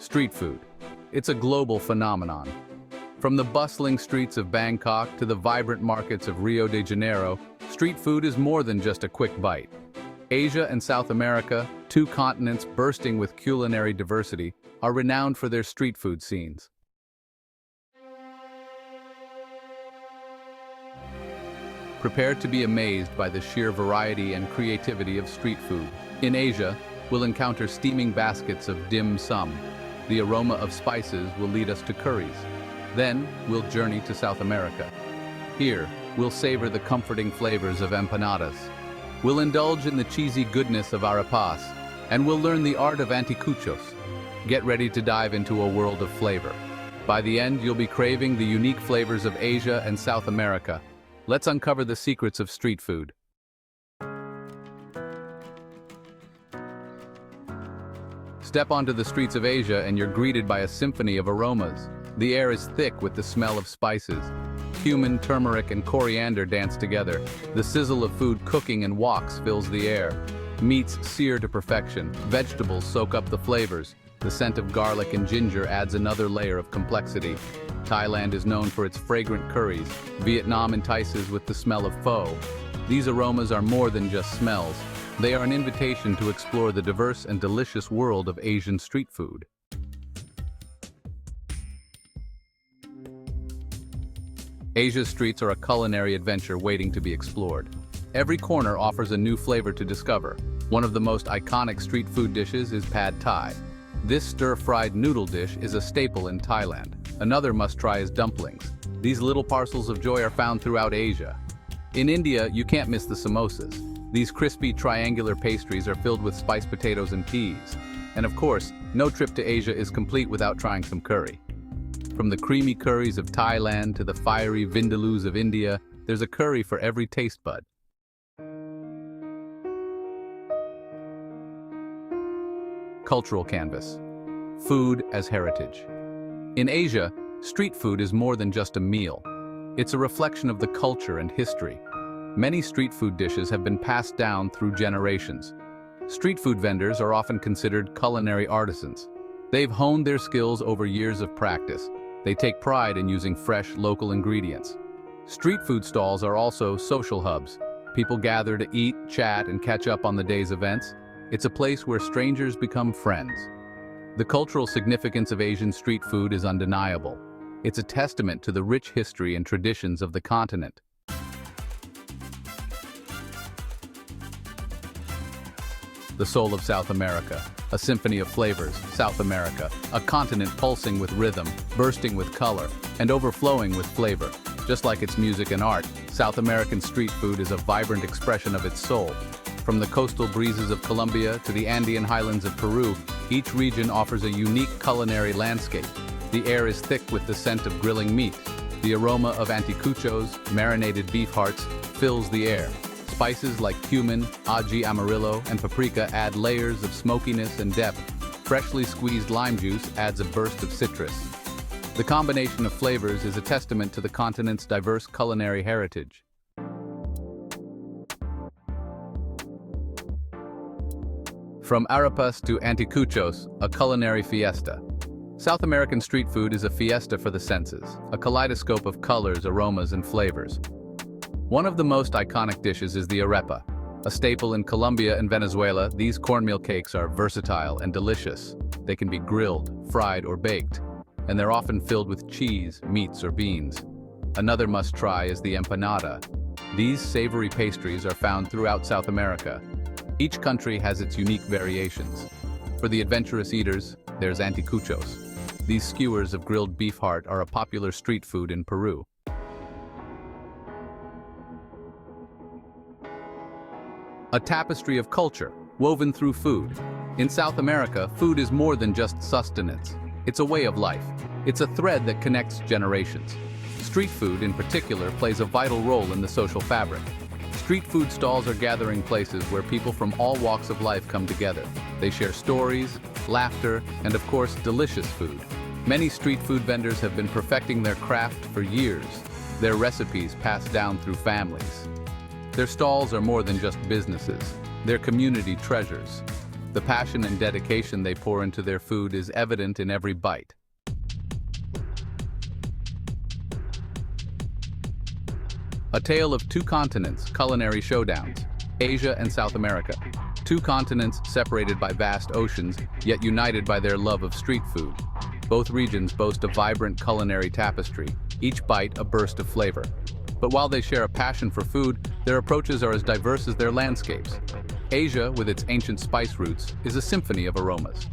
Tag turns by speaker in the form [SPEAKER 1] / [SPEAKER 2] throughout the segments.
[SPEAKER 1] Street food. It's a global phenomenon. From the bustling streets of Bangkok to the vibrant markets of Rio de Janeiro, street food is more than just a quick bite. Asia and South America, two continents bursting with culinary diversity, are renowned for their street food scenes. Prepare to be amazed by the sheer variety and creativity of street food. In Asia, we'll encounter steaming baskets of dim sum. The aroma of spices will lead us to curries. Then, we'll journey to South America. Here, we'll savor the comforting flavors of empanadas. We'll indulge in the cheesy goodness of arepas, and we'll learn the art of anticuchos. Get ready to dive into a world of flavor. By the end, you'll be craving the unique flavors of Asia and South America. Let's uncover the secrets of street food. Step onto the streets of Asia and you're greeted by a symphony of aromas. The air is thick with the smell of spices. Cumin, turmeric, and coriander dance together. The sizzle of food cooking in woks fills the air. Meats sear to perfection. Vegetables soak up the flavors. The scent of garlic and ginger adds another layer of complexity. Thailand is known for its fragrant curries. Vietnam entices with the smell of pho. These aromas are more than just smells. They are an invitation to explore the diverse and delicious world of Asian street food. Asia's streets are a culinary adventure waiting to be explored. Every corner offers a new flavor to discover. One of the most iconic street food dishes is pad thai. This stir-fried noodle dish is a staple in Thailand. Another must-try is dumplings. These little parcels of joy are found throughout Asia. In India, you can't miss the samosas. These crispy triangular pastries are filled with spiced potatoes and peas. And of course, no trip to Asia is complete without trying some curry. From the creamy curries of Thailand to the fiery vindaloo of India, there's a curry for every taste bud. Cultural canvas. Food as heritage. In Asia, street food is more than just a meal. It's a reflection of the culture and history. Many street food dishes have been passed down through generations. Street food vendors are often considered culinary artisans. They've honed their skills over years of practice. They take pride in using fresh, local ingredients. Street food stalls are also social hubs. People gather to eat, chat, and catch up on the day's events. It's a place where strangers become friends. The cultural significance of Asian street food is undeniable. It's a testament to the rich history and traditions of the continent. The soul of South America, a symphony of flavors. South America, a continent pulsing with rhythm, bursting with color, and overflowing with flavor. Just like its music and art, South American street food is a vibrant expression of its soul. From the coastal breezes of Colombia to the Andean highlands of Peru, each region offers a unique culinary landscape. The air is thick with the scent of grilling meat. The aroma of anticuchos, marinated beef hearts, fills the air. Spices like cumin, ají amarillo, and paprika add layers of smokiness and depth. Freshly squeezed lime juice adds a burst of citrus. The combination of flavors is a testament to the continent's diverse culinary heritage. From arepas to anticuchos, a culinary fiesta. South American street food is a fiesta for the senses, a kaleidoscope of colors, aromas, and flavors. One of the most iconic dishes is the arepa. A staple in Colombia and Venezuela, these cornmeal cakes are versatile and delicious. They can be grilled, fried, or baked, and they're often filled with cheese, meats, or beans. Another must-try is the empanada. These savory pastries are found throughout South America. Each country has its unique variations. For the adventurous eaters, there's anticuchos. These skewers of grilled beef heart are a popular street food in Peru. A tapestry of culture, woven through food. In South America, food is more than just sustenance. It's a way of life. It's a thread that connects generations. Street food, in particular, plays a vital role in the social fabric. Street food stalls are gathering places where people from all walks of life come together. They share stories, laughter, and of course, delicious food. Many street food vendors have been perfecting their craft for years. Their recipes passed down through families. Their stalls are more than just businesses. They're community treasures. The passion and dedication they pour into their food is evident in every bite. A tale of two continents, culinary showdowns, Asia and South America. Two continents separated by vast oceans, yet united by their love of street food. Both regions boast a vibrant culinary tapestry, each bite a burst of flavor. But while they share a passion for food, their approaches are as diverse as their landscapes. Asia, with its ancient spice roots, is a symphony of aromas.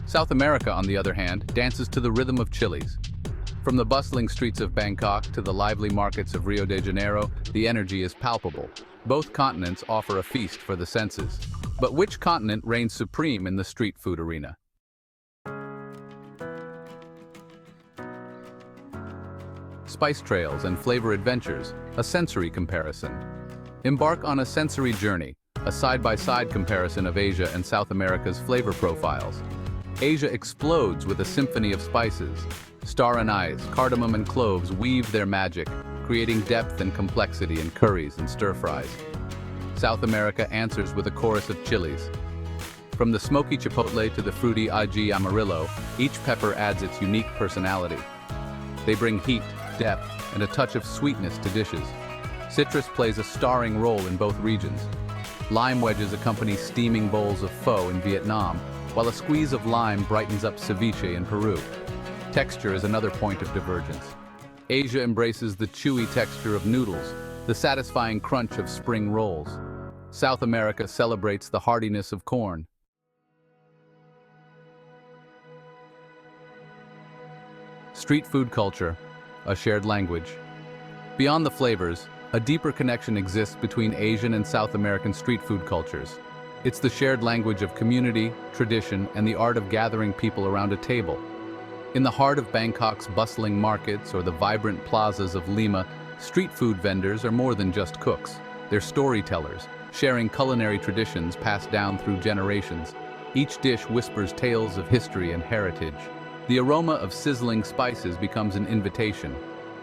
[SPEAKER 1] South America, on the other hand, dances to the rhythm of chilies. From the bustling streets of Bangkok to the lively markets of Rio de Janeiro, the energy is palpable. Both continents offer a feast for the senses. But which continent reigns supreme in the street food arena? Spice trails and flavor adventures, a sensory comparison. Embark on a sensory journey, a side-by-side comparison of Asia and South America's flavor profiles. Asia explodes with a symphony of spices. Star anise, cardamom and cloves weave their magic, creating depth and complexity in curries and stir-fries. South America answers with a chorus of chilies. From the smoky chipotle to the fruity ají amarillo, each pepper adds its unique personality. They bring heat, depth, and a touch of sweetness to dishes. Citrus plays a starring role in both regions. Lime wedges accompany steaming bowls of pho in Vietnam, while a squeeze of lime brightens up ceviche in Peru. Texture is another point of divergence. Asia embraces the chewy texture of noodles, the satisfying crunch of spring rolls. South America celebrates the hardiness of corn. Street food culture, a shared language. Beyond the flavors, a deeper connection exists between Asian and South American street food cultures. It's the shared language of community, tradition, and the art of gathering people around a table. In the heart of Bangkok's bustling markets or the vibrant plazas of Lima, street food vendors are more than just cooks. They're storytellers, sharing culinary traditions passed down through generations. Each dish whispers tales of history and heritage. The aroma of sizzling spices becomes an invitation,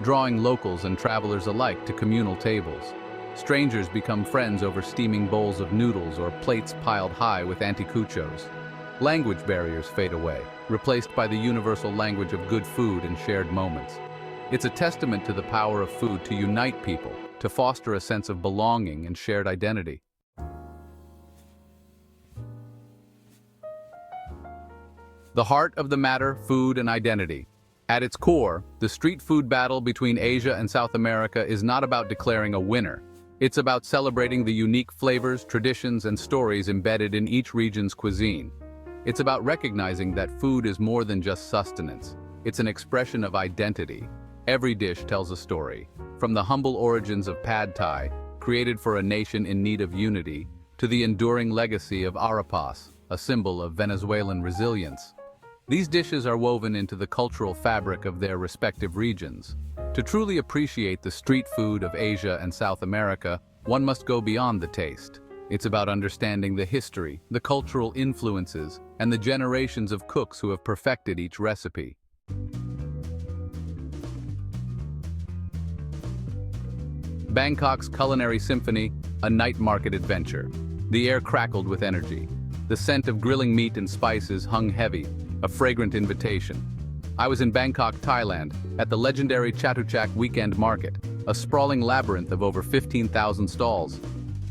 [SPEAKER 1] drawing locals and travelers alike to communal tables. Strangers become friends over steaming bowls of noodles or plates piled high with anticuchos. Language barriers fade away, replaced by the universal language of good food and shared moments. It's a testament to the power of food to unite people, to foster a sense of belonging and shared identity. The heart of the matter, food and identity. At its core, the street food battle between Asia and South America is not about declaring a winner. It's about celebrating the unique flavors, traditions, and stories embedded in each region's cuisine. It's about recognizing that food is more than just sustenance. It's an expression of identity. Every dish tells a story, from the humble origins of pad thai, created for a nation in need of unity, to the enduring legacy of arepas, a symbol of Venezuelan resilience. These dishes are woven into the cultural fabric of their respective regions. To truly appreciate the street food of Asia and South America, one must go beyond the taste. It's about understanding the history, the cultural influences, and the generations of cooks who have perfected each recipe. Bangkok's culinary symphony, a night market adventure. The air crackled with energy. The scent of grilling meat and spices hung heavy, a fragrant invitation. I was in Bangkok, Thailand, at the legendary Chatuchak Weekend Market, a sprawling labyrinth of over 15,000 stalls.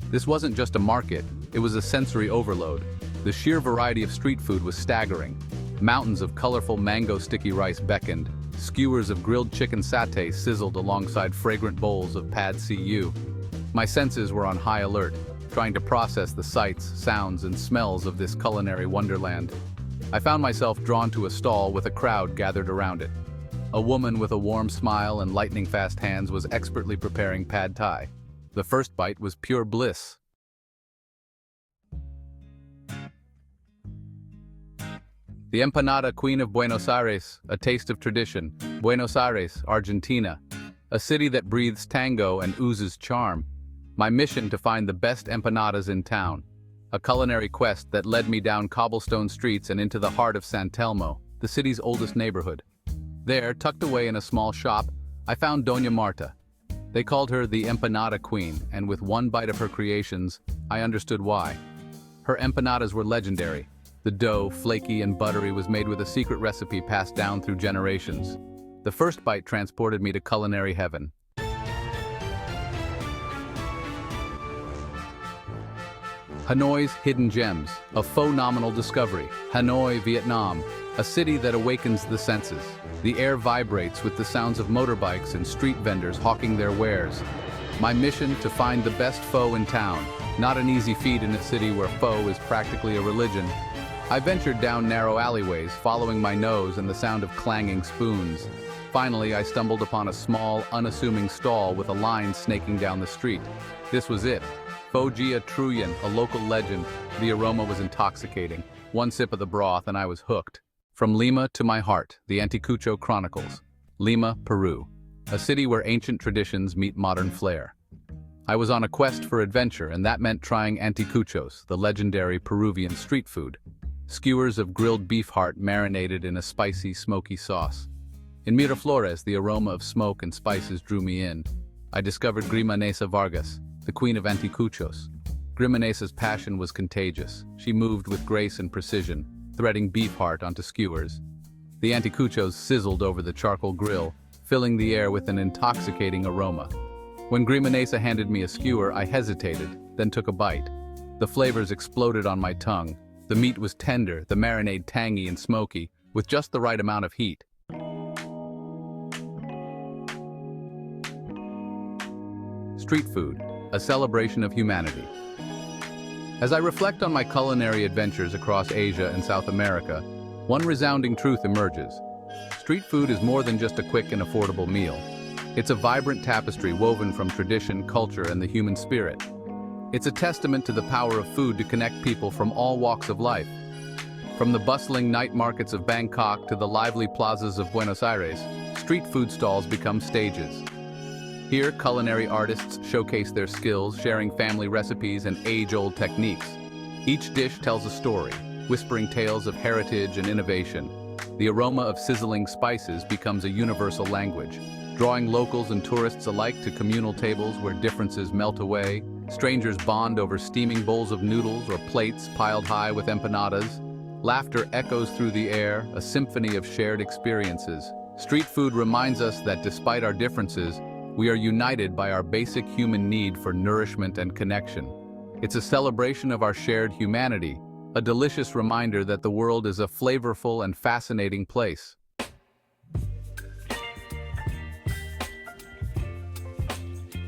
[SPEAKER 1] This wasn't just a market, it was a sensory overload. The sheer variety of street food was staggering. Mountains of colorful mango sticky rice beckoned. Skewers of grilled chicken satay sizzled alongside fragrant bowls of pad see ew. My senses were on high alert, trying to process the sights, sounds, and smells of this culinary wonderland. I found myself drawn to a stall with a crowd gathered around it. A woman with a warm smile and lightning-fast hands was expertly preparing pad thai. The first bite was pure bliss. The empanada queen of Buenos Aires, a taste of tradition. Buenos Aires, Argentina, a city that breathes tango and oozes charm. My mission to find the best empanadas in town. A culinary quest that led me down cobblestone streets and into the heart of San Telmo, the city's oldest neighborhood. There, tucked away in a small shop, I found Doña Marta. They called her the empanada queen, and with one bite of her creations, I understood why. Her empanadas were legendary, The dough, flaky and buttery, was made with a secret recipe passed down through generations. The first bite transported me to culinary heaven. Hanoi's hidden gems, a faux nominal discovery. Hanoi, Vietnam, a city that awakens the senses. The air vibrates with the sounds of motorbikes and street vendors hawking their wares. My mission: to find the best pho in town. Not an easy feat in a city where pho is practically a religion. I ventured down narrow alleyways, following my nose and the sound of clanging spoons. Finally, I stumbled upon a small, unassuming stall with a line snaking down the street. This was it. Pho Gia Truyen, a local legend. The aroma was intoxicating. One sip of the broth and I was hooked. From Lima to my heart, the Anticucho Chronicles. Lima, Peru, a city where ancient traditions meet modern flair. I was on a quest for adventure, and that meant trying anticuchos, the legendary Peruvian street food. Skewers of grilled beef heart marinated in a spicy, smoky sauce. In Miraflores, the aroma of smoke and spices drew me in. I discovered Grimanesa Vargas, the queen of anticuchos. Grimanesa's passion was contagious. She moved with grace and precision, threading beef heart onto skewers. The anticuchos sizzled over the charcoal grill, filling the air with an intoxicating aroma. When Grimanesa handed me a skewer, I hesitated, then took a bite. The flavors exploded on my tongue. The meat was tender, the marinade tangy and smoky, with just the right amount of heat. Street food, a celebration of humanity. As I reflect on my culinary adventures across Asia and South America, one resounding truth emerges. Street food is more than just a quick and affordable meal. It's a vibrant tapestry woven from tradition, culture, and the human spirit. It's a testament to the power of food to connect people from all walks of life. From the bustling night markets of Bangkok to the lively plazas of Buenos Aires, street food stalls become stages. Here, culinary artists showcase their skills, sharing family recipes and age-old techniques. Each dish tells a story, whispering tales of heritage and innovation. The aroma of sizzling spices becomes a universal language, drawing locals and tourists alike to communal tables where differences melt away. Strangers bond over steaming bowls of noodles or plates piled high with empanadas. Laughter echoes through the air, a symphony of shared experiences. Street food reminds us that despite our differences, we are united by our basic human need for nourishment and connection. It's a celebration of our shared humanity, a delicious reminder that the world is a flavorful and fascinating place.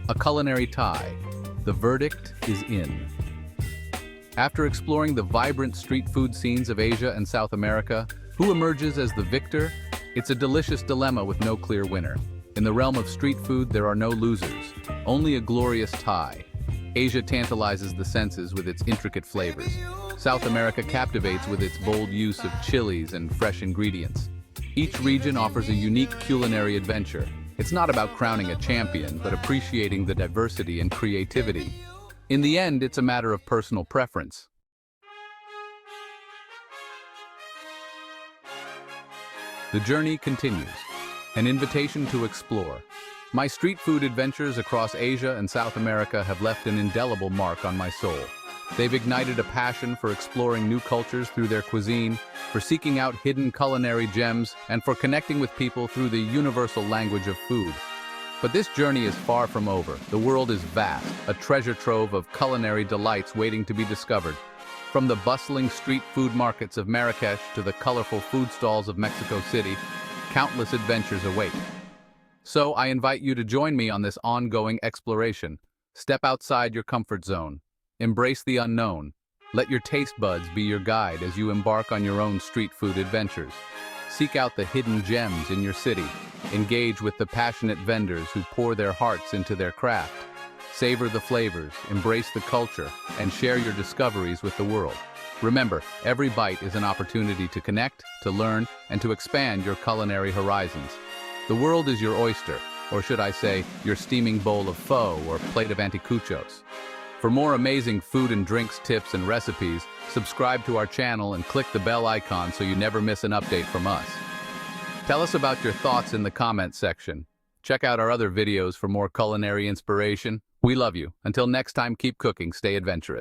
[SPEAKER 1] A culinary tie. The verdict is in. After exploring the vibrant street food scenes of Asia and South America, who emerges as the victor? It's a delicious dilemma with no clear winner. In the realm of street food, there are no losers, only a glorious tie. Asia tantalizes the senses with its intricate flavors. South America captivates with its bold use of chilies and fresh ingredients. Each region offers a unique culinary adventure. It's not about crowning a champion, but appreciating the diversity and creativity. In the end, it's a matter of personal preference. The journey continues. An invitation to explore. My street food adventures across Asia and South America have left an indelible mark on my soul. They've ignited a passion for exploring new cultures through their cuisine, for seeking out hidden culinary gems, and for connecting with people through the universal language of food. But this journey is far from over. The world is vast, a treasure trove of culinary delights waiting to be discovered. From the bustling street food markets of Marrakesh to the colorful food stalls of Mexico City, countless adventures await. So I invite you to join me on this ongoing exploration. Step outside your comfort zone. Embrace the unknown. Let your taste buds be your guide as you embark on your own street food adventures. Seek out the hidden gems in your city. Engage with the passionate vendors who pour their hearts into their craft. Savor the flavors, embrace the culture, and share your discoveries with the world. Remember, every bite is an opportunity to connect, to learn, and to expand your culinary horizons. The world is your oyster, or should I say, your steaming bowl of pho or plate of anticuchos. For more amazing food and drinks tips and recipes, subscribe to our channel and click the bell icon so you never miss an update from us. Tell us about your thoughts in the comments section. Check out our other videos for more culinary inspiration. We love you. Until next time, keep cooking, stay adventurous.